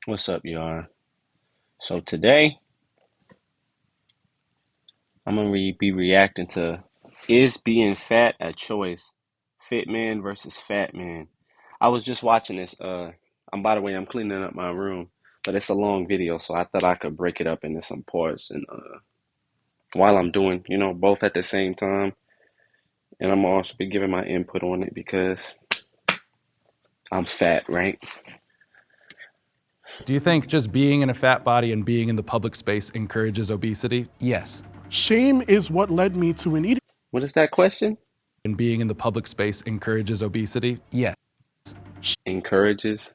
What's up, y'all? So today I'm gonna be reacting to, is being fat a choice? Fit man versus fat man. I was just watching this. By the way, I'm cleaning up my room, but it's a long video, so I thought I could break it up into some parts and while I'm doing, both at the same time. And I'm also be giving my input on it because I'm fat, right? Do you think just being in a fat body and being in the public space encourages obesity? Yes. Shame is what led me to an eating What is that question? And being in the public space encourages obesity? Yes. Encourages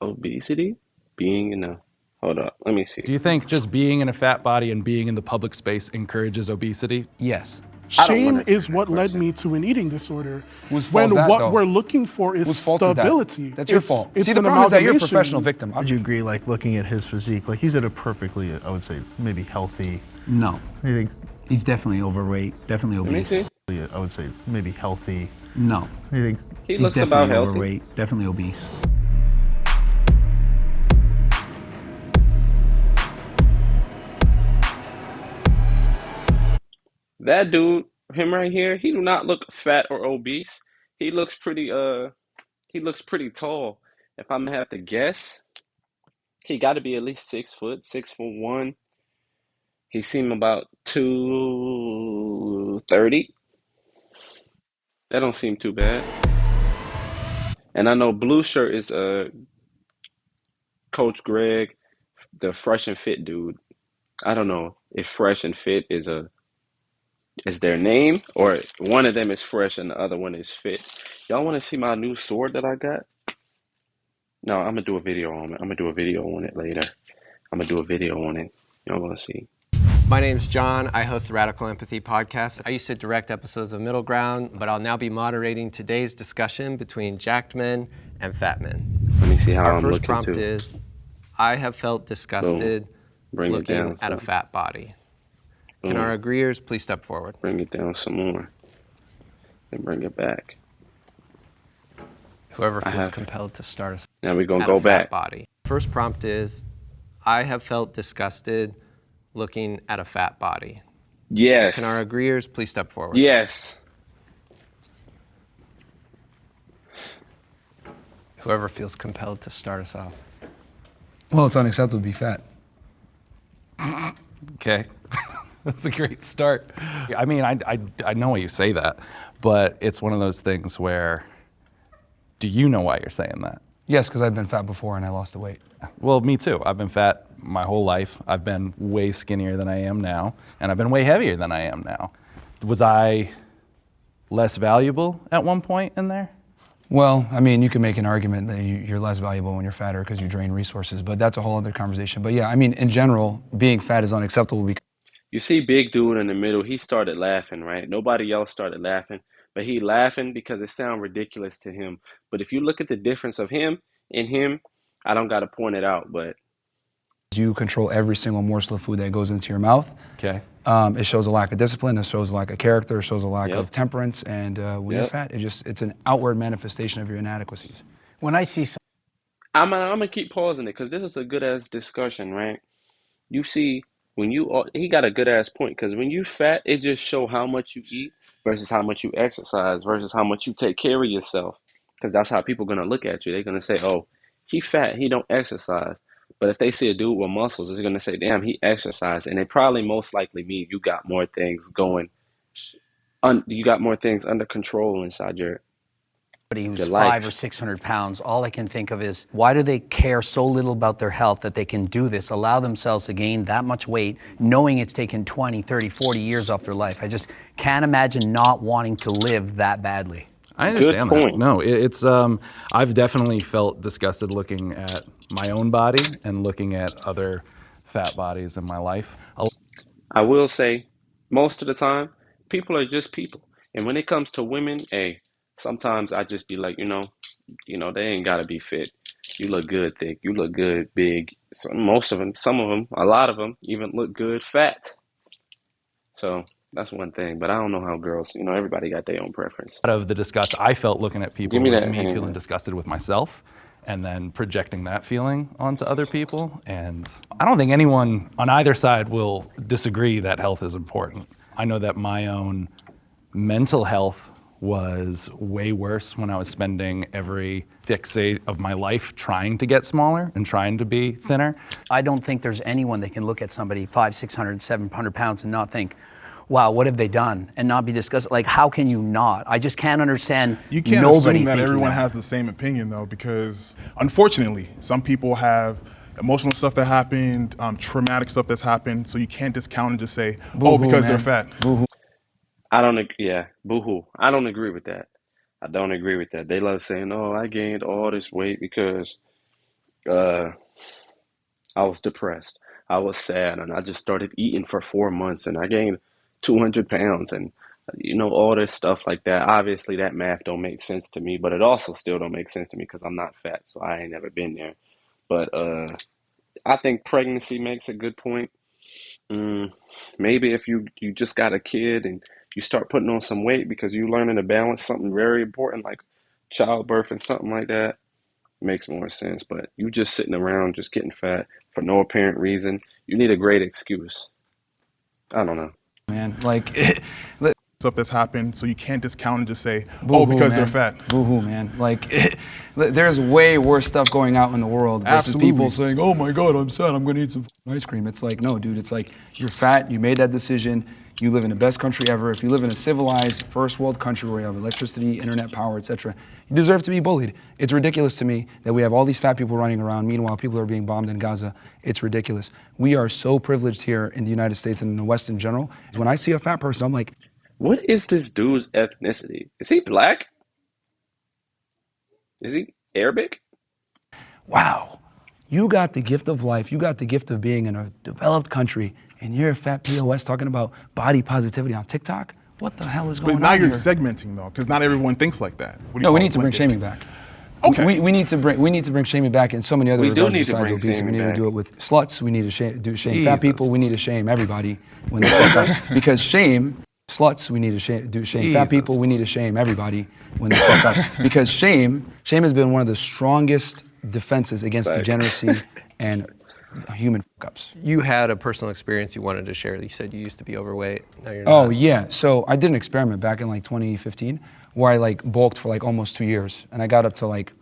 obesity? Being in a Hold up, let me see. Do you think just being in a fat body and being in the public space encourages obesity? Yes. I don't Shame is understand that what led question. me to an eating disorder. Whose fault When is that, what though? we're looking for is Whose fault is that? stability. That's your It's- fault. It's See, the an problem is that you're a amalgamation. professional victim. Would you agree, like, looking at his physique, like, he's at a perfectly, I would say, maybe healthy, No, you think, he's definitely overweight, definitely Let me obese. see. I would say, maybe healthy, No, you think, He he's looks about definitely healthy. overweight, definitely obese. That dude, him right here, he do not look fat or obese. He looks pretty tall. If I'm gonna have to guess, he got to be at least 6 foot, 6'1". He seemed about 230. That don't seem too bad. And I know blue shirt is Coach Greg, the fresh and fit dude. I don't know if fresh and fit is their name, or one of them is fresh and the other one is fit. Y'all want to see my new sword that I got? No, I'm gonna do a video on it. I'm gonna do a video on it later. I'm gonna do a video on it. Y'all wanna see? My name's John. I host the Radical Empathy podcast. I used to direct episodes of Middle Ground, but I'll now be moderating today's discussion between jacked men and fat men. Let me see how Our I'm first looking prompt too. is, I have felt disgusted Bring it looking down at a some. fat body. Can Boom. our agreeers please step forward? Bring it down some more. And bring it back. Whoever I feels have. compelled to start us Now we're gonna at a go fat back. body. First prompt is, I have felt disgusted looking at a fat body. Yes. Can our agreeers please step forward? Yes. Whoever feels compelled to start us off. Well, it's unacceptable to be fat. Okay. That's a great start. I mean, I know why you say that, but it's one of those things where, do you know why you're saying that? Yes, because I've been fat before and I lost the weight. Well, me too. I've been fat my whole life. I've been way skinnier than I am now, and I've been way heavier than I am now. Was I less valuable at one point in there? Well, I mean, you can make an argument that you're less valuable when you're fatter because you drain resources, but that's a whole other conversation. But yeah, I mean, in general, being fat is unacceptable because You see big dude in the middle, he started laughing, right? Nobody else started laughing, but he laughing because it sounded ridiculous to him. But if you look at the difference of him and him, I don't gotta point it out, but you control every single morsel of food that goes into your mouth. Okay. It shows a lack of discipline, it shows a lack of character, it shows a lack Yep. of temperance, and when you're Yep. fat, it's an outward manifestation of your inadequacies. When I see I'm gonna keep pausing it because this is a good ass discussion, right? You see, he got a good ass point because when you fat, it just show how much you eat versus how much you exercise versus how much you take care of yourself. Because that's how people gonna look at you. They're gonna say, "Oh, he fat, he don't exercise." But if they see a dude with muscles, they're gonna say, "Damn, he exercised." And it probably most likely mean you got more things going, you got more things under control inside somebody your who's life. 500 or 600 pounds, all I can think of is, why do they care so little about their health that they can do this, allow themselves to gain that much weight, knowing it's taken 20, 30, 40 years off their life? I just can't imagine not wanting to live that badly. I Good understand that. point. No, it's I've definitely felt disgusted looking at my own body and looking at other fat bodies in my life. I will say, most of the time, people are just people. And when it comes to women, hey, sometimes I just be like, they ain't gotta be fit. You look good thick. You look good big. So most of them, some of them, a lot of them even look good fat. So that's one thing. But I don't know how girls, everybody got their own preference. Of the disgust I felt looking at people Give me was that me feeling hand. disgusted with myself and then projecting that feeling onto other people. And I don't think anyone on either side will disagree that health is important. I know that my own mental health was way worse when I was spending every fixate of my life trying to get smaller and trying to be thinner. I don't think there's anyone that can look at somebody 500, 600, 700 pounds and not think, wow, what have they done? And not be discussed. Like, how can you not? I just can't understand You can't nobody assume that thinking everyone that. has the same opinion, though, because unfortunately, some people have emotional stuff that happened, traumatic stuff that's happened, so you can't discount and just say, oh, Boo-hoo, because man. they're fat. Boo-hoo. Yeah, boo-hoo. I don't agree with that. I don't agree with that. They love saying, "Oh, I gained all this weight because uh, I was depressed. I was sad, and I just started eating for 4 months, and I gained 200 pounds, and all this stuff like that." Obviously, that math don't make sense to me, but it also still don't make sense to me because I'm not fat, so I ain't never been there. But I think pregnancy makes a good point. Mm, maybe if you just got a kid and you start putting on some weight because you're learning to balance something very important like childbirth and something like that, makes more sense. But you just sitting around just getting fat for no apparent reason, you need a great excuse. I don't know. Man, like, Stuff that's happened, so you can't discount and just say, oh, boo-hoo, because man. they're fat. Boo-hoo, man. Like, there's way worse stuff going out in the world versus Absolutely. people saying, "Oh my God, I'm sad. I'm gonna eat some ice cream." It's like, no, dude. It's like you're fat. You made that decision. You live in the best country ever. If you live in a civilized first world country where you have electricity, internet power, etc., you deserve to be bullied. It's ridiculous to me that we have all these fat people running around. Meanwhile, people are being bombed in Gaza. It's ridiculous. We are so privileged here in the United States and in the West in general. When I see a fat person, I'm like, What is this dude's ethnicity? Is he black? Is he Arabic? wow, you got the gift of life. You got the gift of being in a developed country, and you're a fat POS talking about body positivity on TikTok? What the hell is going But now on you're here? segmenting, though, because not everyone thinks like that. What do you No, we call need it, to bring blanket? shaming back. Okay. We need to bring shaming back in so many other We do regards need to besides bring obesity. We shaming need to back. do it with sluts. We need to shame fat Jesus. people. We need to shame everybody when they fuck up. Because shame sluts. We need to shame fat Jesus. people. We need to shame everybody when they fuck up. Because shame has been one of the strongest defenses against Psych. degeneracy and human fuck ups. You had a personal experience you wanted to share. You said you used to be overweight. Now you're Oh not. yeah, so I did an experiment back in like 2015 where I like bulked for like almost 2 years, and I got up to like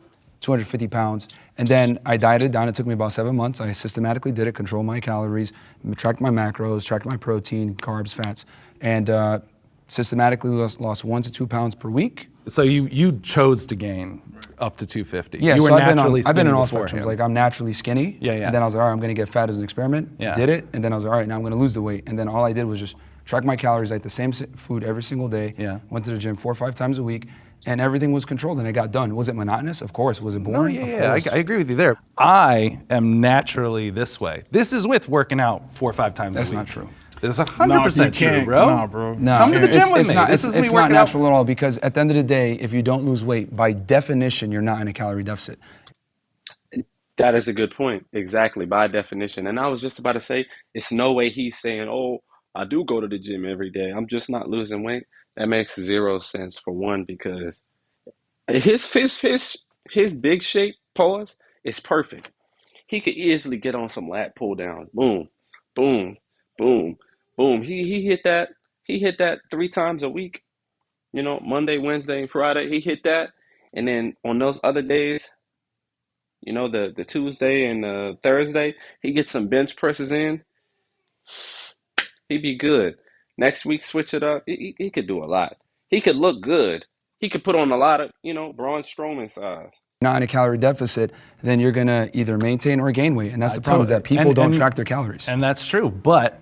250 pounds, and then I dieted down. It took me about 7 months. I systematically did it, controlled my calories, tracked my macros, tracked my protein, carbs, fats, and systematically lost 1 to 2 pounds per week. So you chose to gain up to 250. Yeah, you were so I've been naturally in skinny all beforehand. spectrums. Like I'm naturally skinny. Yeah, yeah. And then I was like, all right, I'm gonna get fat as an experiment. Yeah. Did it, and then I was like, all right, now I'm gonna lose the weight. And then all I did was just track my calories, ate the same food every single day. Yeah. Went to the gym 4 or 5 times a week, and everything was controlled, and it got done. Was it monotonous? Of course. Was it No, boring? yeah, Of yeah, course. I agree with you there. I am naturally this way. This is with working out 4 or 5 times That's a week. not true. It's No, 100% you can't, true, bro. Nah, bro. No, Come to the gym with it's me. Not, This is me it's not working out. natural at all because at the end of the day, if you don't lose weight, by definition, you're not in a calorie deficit. That is a good point. Exactly, by definition. And I was just about to say, it's no way he's saying, "Oh, I do go to the gym every day. I'm just not losing weight." That makes zero sense for one, because his big shape pause is perfect. He could easily get on some lat pull downs. Boom, boom, boom, boom. He hit that 3 times a week. Monday, Wednesday, and Friday. He hit that. And then on those other days, the Tuesday and Thursday, he gets some bench presses in. He'd be good. Next week, switch it up. He could do a lot. He could look good. He could put on a lot of, Braun Strowman size. Not in a calorie deficit, then you're gonna either maintain or gain weight, and that's the problem is that Totally. people don't track their calories. And that's true, but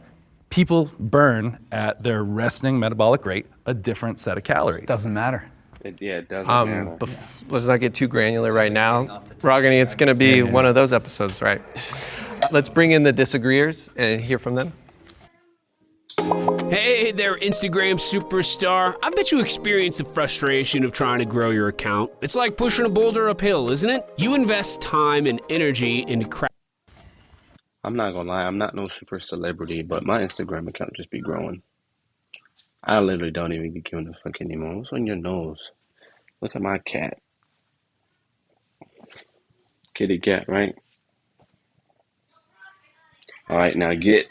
people burn at their resting metabolic rate a different set of calories. Doesn't matter. It doesn't matter. Let's not get too granular right now. Ragini, it's going to be one of those episodes, right? Let's bring in the disagreeers and hear from them. Hey there, Instagram superstar. I bet you experience the frustration of trying to grow your account. It's like pushing a boulder uphill, isn't it? You invest time and energy into crap. I'm not gonna lie, I'm not no super celebrity, but my Instagram account just be growing. I literally don't even be giving a fuck anymore. What's on your nose? Look at my cat. Kitty cat, right? All right, now get.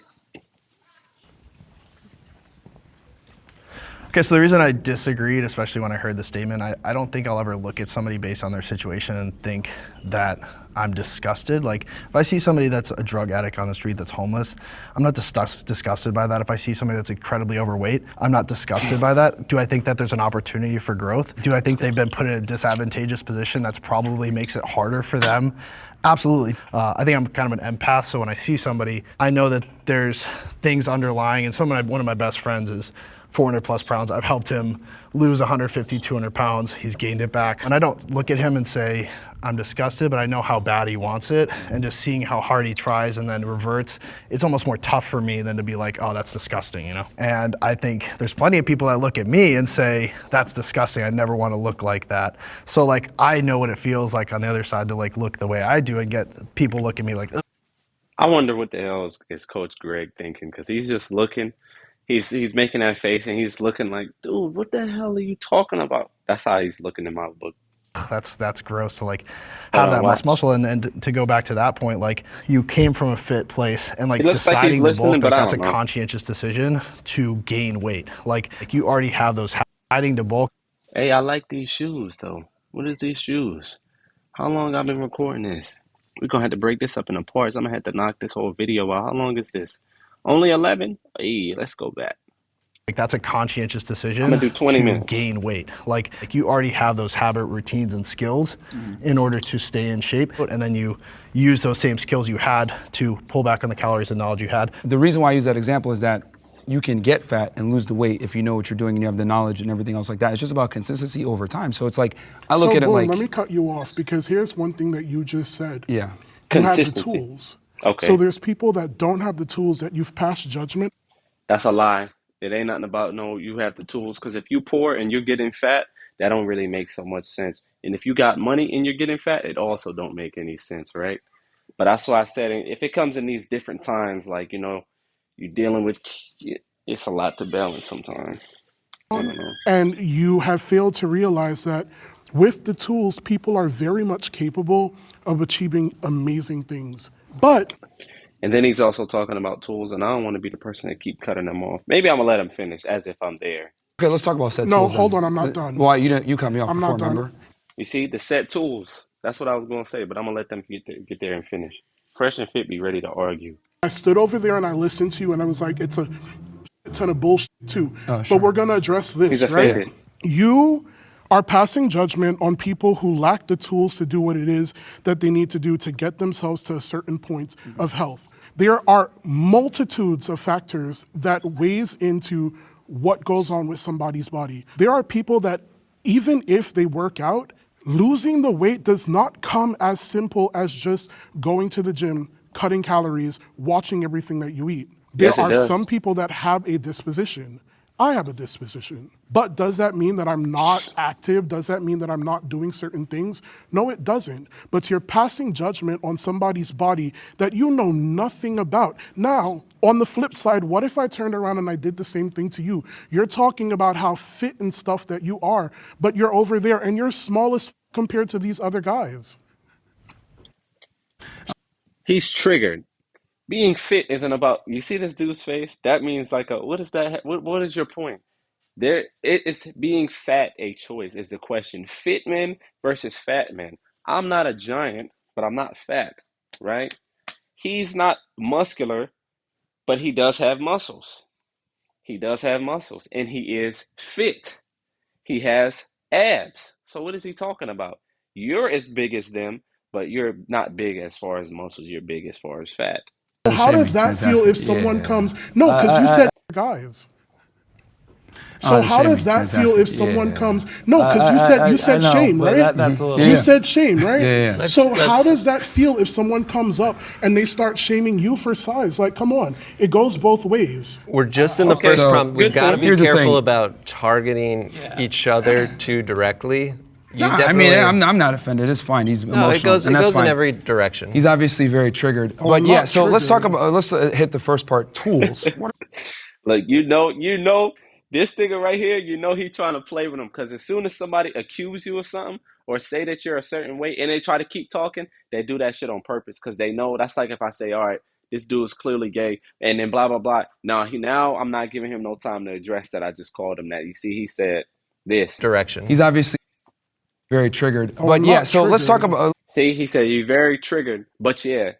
Okay, so the reason I disagreed, especially when I heard the statement, I don't think I'll ever look at somebody based on their situation and think that I'm disgusted. Like, if I see somebody that's a drug addict on the street that's homeless, I'm not disgusted by that. If I see somebody that's incredibly overweight, I'm not disgusted by that. Do I think that there's an opportunity for growth? Do I think they've been put in a disadvantageous position that's probably makes it harder for them? Absolutely. I think I'm kind of an empath, so when I see somebody, I know that there's things underlying, and one of my best friends is 400 plus pounds. I've helped him lose 150, 200 pounds. He's gained it back. And I don't look at him and say, I'm disgusted, but I know how bad he wants it. And just seeing how hard he tries and then reverts, it's almost more tough for me than to be like, oh, that's disgusting, you know? And I think there's plenty of people that look at me and say, that's disgusting. I never want to look like that. So like, I know what it feels like on the other side to like look the way I do and get people look at me like, ugh. I wonder what the hell is Coach Greg thinking, because he's just looking. He's making that face and he's looking like, dude, what the hell are you talking about? That's how he's looking in my book. That's gross to like have that Watch. muscle and to go back to that point, like you came from a fit place and like It looks like he's deciding to listening, bulk, but like I that's a don't know. conscientious decision to gain weight. Like you already have those deciding to bulk. Hey, I like these shoes though. What is these shoes? How long I've been recording this? We're gonna have to break this up into parts. I'm gonna have to knock this whole video out. How long is this? Only 11? Hey, let's go back. Like that's a conscientious decision I'm gonna do 20 to minutes. gain weight. Like you already have those habit routines and skills in order to stay in shape, and then you use those same skills you had to pull back on the calories and knowledge you had. The reason why I use that example is that you can get fat and lose the weight if you know what you're doing and you have the knowledge and everything else like that. It's just about consistency over time. So it's like, I look at it Boom, like, let me cut you off, because here's one thing that you just said. yeah. You have the Consistency. tools. Okay. So there's people that don't have the tools that you've passed judgment. That's a lie. It ain't nothing about no, you have the tools. Because if you poor and you're getting fat, that don't really make so much sense. And if you got money and you're getting fat, it also don't make any sense, right? But that's why I said, if it comes in these different times, like, you know, you're dealing with, it's a lot to balance sometimes. I don't know. And you have failed to realize that with the tools, people are very much capable of achieving amazing things. But And then he's also talking about tools, and I don't want to be the person that keep cutting them off. Maybe I'm gonna let him finish as if I'm there. Okay, let's talk about set no, tools. hold then. on, I'm not done. Why, you cut me off I'm before, not done. remember? You see, the set tools. That's what I was gonna say, but I'm gonna let them get there and finish. Fresh and Fit be ready to argue. I stood over there and I listened to you, and I was like, it's a ton of bullshit too. Oh, But sure. we're gonna address this, He's right? offended. You are passing judgment on people who lack the tools to do what it is that they need to do to get themselves to a certain point of health. There are multitudes of factors that weighs into what goes on with somebody's body. There are people that even if they work out, losing the weight does not come as simple as just going to the gym, cutting calories, watching everything that you eat. There Yes, it are does. some people that have a disposition. I have a disposition. But does that mean that I'm not active? Does that mean that I'm not doing certain things? No, it doesn't. But you're passing judgment on somebody's body that you know nothing about. Now, on the flip side, what if I turned around and I did the same thing to you? You're talking about how fit and stuff that you are, but you're over there and you're small as compared to these other guys. He's triggered. Being fit isn't about, you see this dude's face? That means like what is that? What is your point? It's being fat a choice is the question. Fit men versus fat men. I'm not a giant, but I'm not fat, right? He's not muscular, but he does have muscles. He does have muscles, and he is fit. He has abs. So what is he talking about? You're as big as them, but you're not big as far as muscles. You're big as far as fat. How does that feel if someone comes? No, because you said guys. So how does that feel if someone comes? No, because you said shame, right? That's a little. You said shame, right? Yeah. So how does that feel if someone comes up and they start shaming you for size? Like, come on, it goes both ways. We're just in the Okay, first so prompt. We've good got to point. be Here's the careful thing. about targeting each other too directly. You No, I definitely, mean, I'm not offended. It's fine. He's no, emotional, it goes and that's in fine. every direction. He's obviously very triggered. Oh, but I'm yeah, not so let's talk triggered. about, let's hit the first part, tools. What Like, you know, This nigga right here, you know he trying to play with him because as soon as somebody accuse you of something or say that you're a certain way and they try to keep talking, they do that shit on purpose because they know that's like if I say, all right, this dude's clearly gay and then blah, blah, blah. Now I'm not giving him no time to address that. I just called him that. You see, he said this. Direction. He's obviously very triggered. Oh, But I'm yeah, not so let's talk triggered. about. See, he said, you're very triggered, but yeah.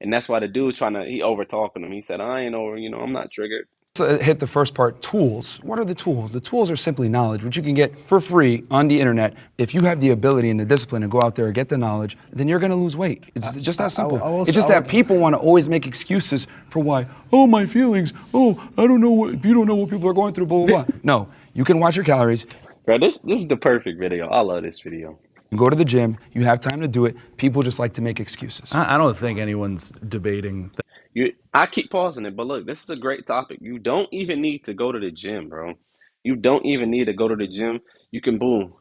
And that's why the dude he over talking him. He said, I ain't over, I'm not triggered. Hit the first part, tools. What are the tools? The tools are simply knowledge, which you can get for free on the internet. If you have the ability and the discipline to go out there and get the knowledge, then you're gonna lose weight. It's just that simple. It's just that people want to always make excuses for why, oh, my feelings, oh, I don't know what, you don't know what people are going through, blah, blah, blah. No, you can watch your calories. Bro, this is the perfect video. I love this video. You go to the gym, you have time to do it. People just like to make excuses. I don't think anyone's debating that. I keep pausing it, but look, this is a great topic. You don't even need to go to the gym, bro. You don't even need to go to the gym. You can, boom,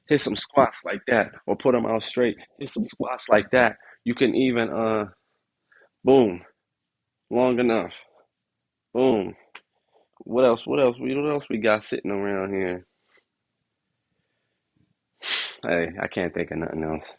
hit some squats like that or put them out straight. Hit some squats like that. You can even, boom, long enough. Boom. What else? What else we got sitting around here? Hey, I can't think of nothing else.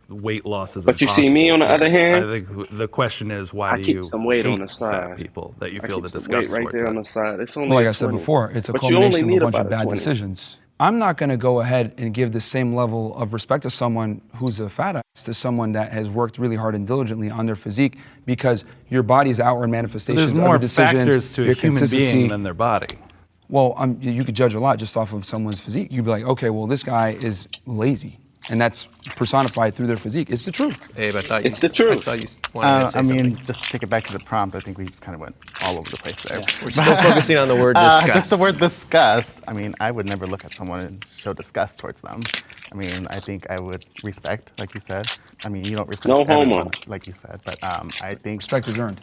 Weight loss is But you see me, on the other hand, I think the question is, why I do keep you some weight on hate the side. fat people that you I feel keep the some weight disgust right towards there on that? the side. It's only Well, like a I said 20. before, it's a But you only culmination of a need bunch of about a bad 20. decisions. I'm not going to go ahead and give the same level of respect to someone who's a fat ass to someone that has worked really hard and diligently on their physique, because your body's outward manifestations There's of more your decisions, factors to a your human consistency. being than their body. Well, you could judge a lot just off of someone's physique. You'd be like, okay, well, this guy is lazy. And that's personified through their physique. It's the truth. Abe, I thought It's the truth. I saw you wanted to say I mean, something. just to take it back to the prompt, I think we just kind of went all over the place there. We're still focusing on the word disgust. Just the word disgust. I mean, I would never look at someone and show disgust towards them. I mean, I think I would respect, like you said. I mean, you don't respect No homo. everyone, like you said, but I think Respect is earned.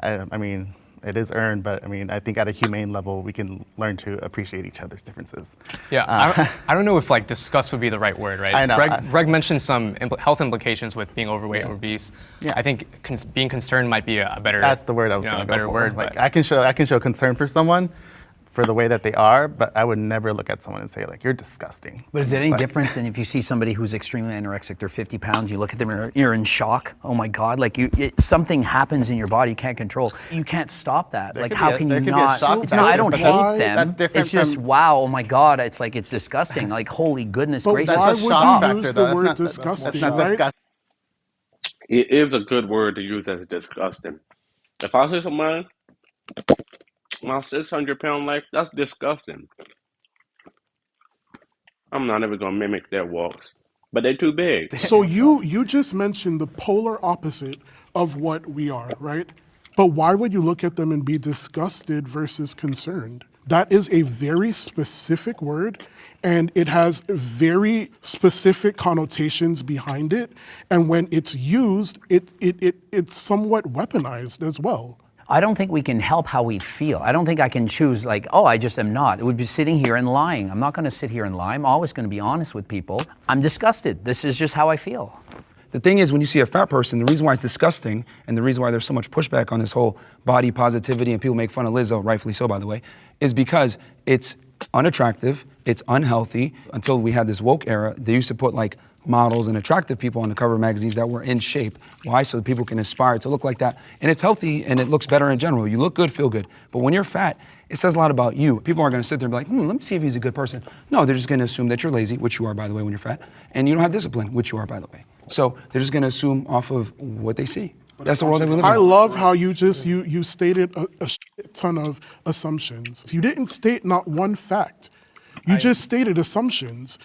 I mean, it is earned, but I mean, I think at a humane level, we can learn to appreciate each other's differences. Yeah, I don't know if like disgust would be the right word, right? I know. Greg mentioned some health implications with being overweight or obese. Yeah. I think being concerned might be a better. That's the word I was going to go better for. word. Like but- I can show concern for someone for the way that they are, but I would never look at someone and say like, you're disgusting. But is it any Like- different than if you see somebody who's extremely anorexic, they're 50 pounds, you look at them and you're in shock? Oh my God, like something happens in your body you can't control. You can't stop that. There Like could how be a- can there you could be a not? shock It's not, I factor, don't but hate them. that's different It's just from- wow, oh my God, it's like it's disgusting. Like holy goodness But gracious. why That's a would shock you factor, use though. the That's word not- that's disgusting, not right? disgusting. It is a good word to use as disgusting. If I see somebody, my 600-pound life, that's disgusting. I'm not ever gonna mimic their walks, but they're too big. So you just mentioned the polar opposite of what we are, right? But why would you look at them and be disgusted versus concerned? That is a very specific word, and it has very specific connotations behind it. And when it's used, it's somewhat weaponized as well. I don't think we can help how we feel. I don't think I can choose like, oh, I just am not. It would be sitting here and lying. I'm not going to sit here and lie. I'm always going to be honest with people. I'm disgusted. This is just how I feel. The thing is, when you see a fat person, the reason why it's disgusting and the reason why there's so much pushback on this whole body positivity and people make fun of Lizzo, rightfully so, by the way, is because it's unattractive, it's unhealthy. Until we had this woke era, they used to put like models and attractive people on the cover of magazines that were in shape. Why? So that people can aspire to look like that. And it's healthy and it looks better in general. You look good, feel good. But when you're fat, it says a lot about you. People aren't going to sit there and be like, let me see if he's a good person. No, they're just going to assume that you're lazy, which you are, by the way, when you're fat, and you don't have discipline, which you are, by the way. So they're just going to assume off of what they see. That's the world that we live in. I love how you just you stated a shit ton of assumptions. You didn't state not one fact. You just stated assumptions.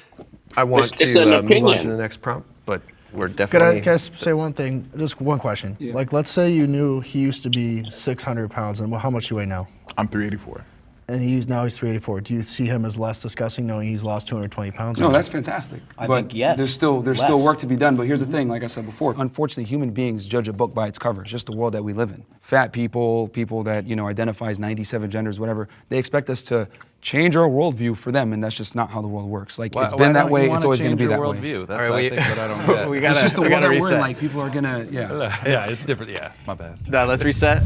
I want It's to an move on opinion. to the next prompt, but we're Can definitely. I say one thing? Just one question. Like, let's say you knew he used to be 600 pounds, and how much you weigh now? I'm 384. And now he's 384. Do you see him as less disgusting knowing he's lost 220 pounds? No, that's fantastic. I but think, yes, there's still less. work to be done. But here's the thing, like I said before, unfortunately, human beings judge a book by its cover. It's just the world that we live in. Fat people that identify as 97 genders, whatever, they expect us to change our worldview for them, and that's just not how the world works. Like it's been that way, it's always going to be that way. Worldview? That's All right, I think what I don't get. we It's gotta, just the we world gotta that we're in. reset. Like people are gonna, yeah. Yeah, it's different. Yeah, my bad. Now let's reset.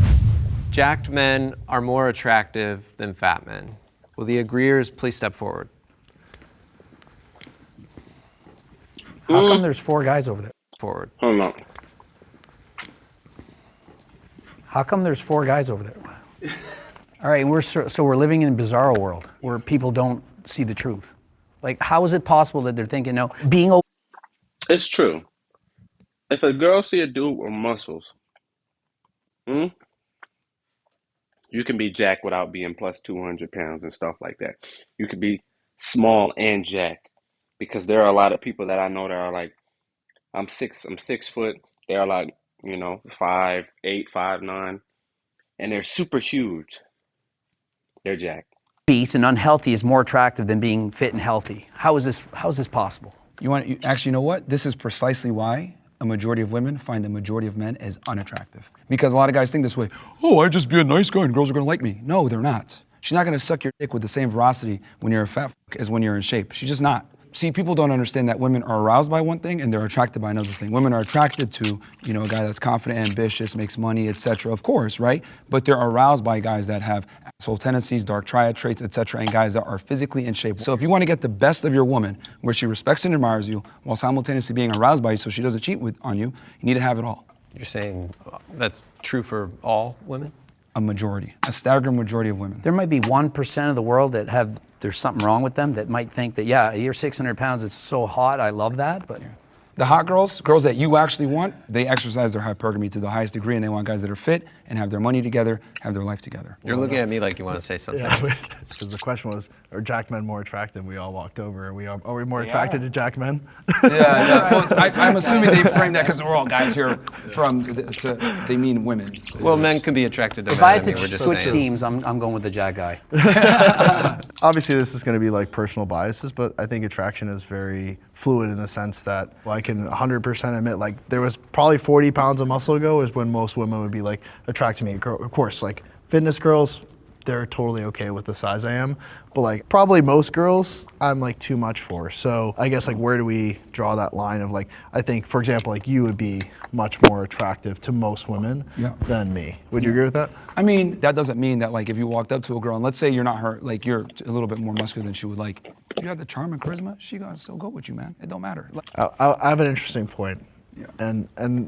Jacked men are more attractive than fat men. Will the agreeers please step forward? How come there's 4 guys over there? Forward. Hold on. How come there's 4 guys over there? All right, so we're living in a bizarro world where people don't see the truth. Like, how is it possible that they're thinking, no, being open? It's true. If a girl see a dude with muscles, you can be jacked without being plus 200 pounds and stuff like that. You could be small and jacked, because there are a lot of people that I know that are like, I'm 6 foot. They're like, 5'8", 5'9", and they're super huge. They're jacked. Obese and unhealthy is more attractive than being fit and healthy. How is this possible? Actually, you know what? This is precisely why a majority of women find a majority of men as unattractive. Because a lot of guys think this way, oh, I just be a nice guy and girls are gonna like me. No, they're not. She's not gonna suck your dick with the same veracity when you're a fat as when you're in shape. She's just not. See, people don't understand that women are aroused by one thing and they're attracted by another thing. Women are attracted to, a guy that's confident, ambitious, makes money, etc. Of course, right? But they're aroused by guys that have asshole tendencies, dark triad traits, etc., and guys that are physically in shape. So if you want to get the best of your woman, where she respects and admires you, while simultaneously being aroused by you so she doesn't cheat on you, you need to have it all. You're saying that's true for all women? A majority, a staggering majority of women. There might be 1% of the world that there's something wrong with them, that might think that, yeah, you're 600 pounds, it's so hot, I love that, but... The hot girls that you actually want, they exercise their hypergamy to the highest degree, and they want guys that are fit and have their money together, have their life together. You're looking at me like you want to say something. Yeah, because the question was, are jack men more attractive? We all walked over. Are we more attracted to jack men? Yeah. Well, I'm assuming they framed that because we're all guys here they mean women. Well, men can be attracted to men. If I had to switch teams, I'm going with the jack guy. Obviously, this is going to be like personal biases, but I think attraction is very fluid in the sense that I can 100% admit, like, there was probably 40 pounds of muscle ago is when most women would be like attracted to me. Of course, like fitness girls, they're totally okay with the size I am, but like probably most girls I'm like too much for. So I guess, like, where do we draw that line of, like, I think, for example, like you would be much more attractive to most women than me. Would you agree with that? I mean, that doesn't mean that, like, if you walked up to a girl and let's say you're not her, like you're a little bit more muscular than she would like, you have the charm and charisma, she gonna still go with you, man. It don't matter. I have an interesting point. Yeah. And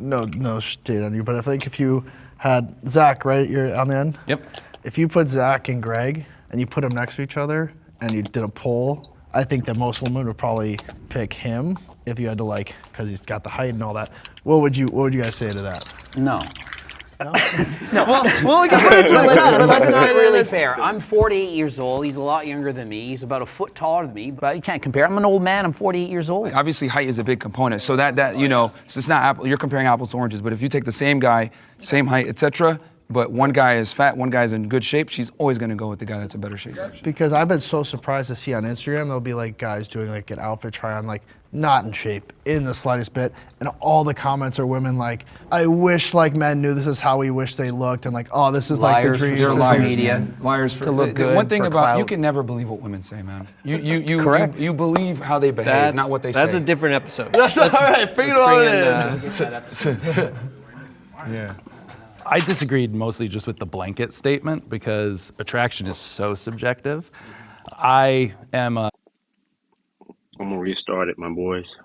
no shade on you, but I think if you had Zach, right, you're on the end? Yep. If you put Zach and Greg and you put them next to each other and you did a poll, I think that most women would probably pick him if you had to, like, because he's got the height and all that. What would you guys say to that? No. No. Well, we can put it to the test. That's not really fair. I'm 48 years old. He's a lot younger than me. He's about a foot taller than me, but you can't compare. I'm an old man. I'm 48 years old. Obviously, height is a big component. So that so it's not you're comparing apples to oranges. But if you take the same guy, same height, etc., but one guy is fat, one guy's in good shape, she's always going to go with the guy that's in better shape. Because I've been so surprised to see on Instagram, there'll be like guys doing like an outfit try on, like not in shape in the slightest bit, and all the comments are women like, I wish like men knew this is how we wish they looked, and like, oh, this is like the dream. They're liars, media. Liars for to look good. One thing for about clout. you can never believe what women say, man. Correct. You believe how they behave, not what they say. That's a different episode. That's all right. Figure it out. Yeah. I disagreed mostly just with the blanket statement because attraction is so subjective. I'm gonna restart it, my boys.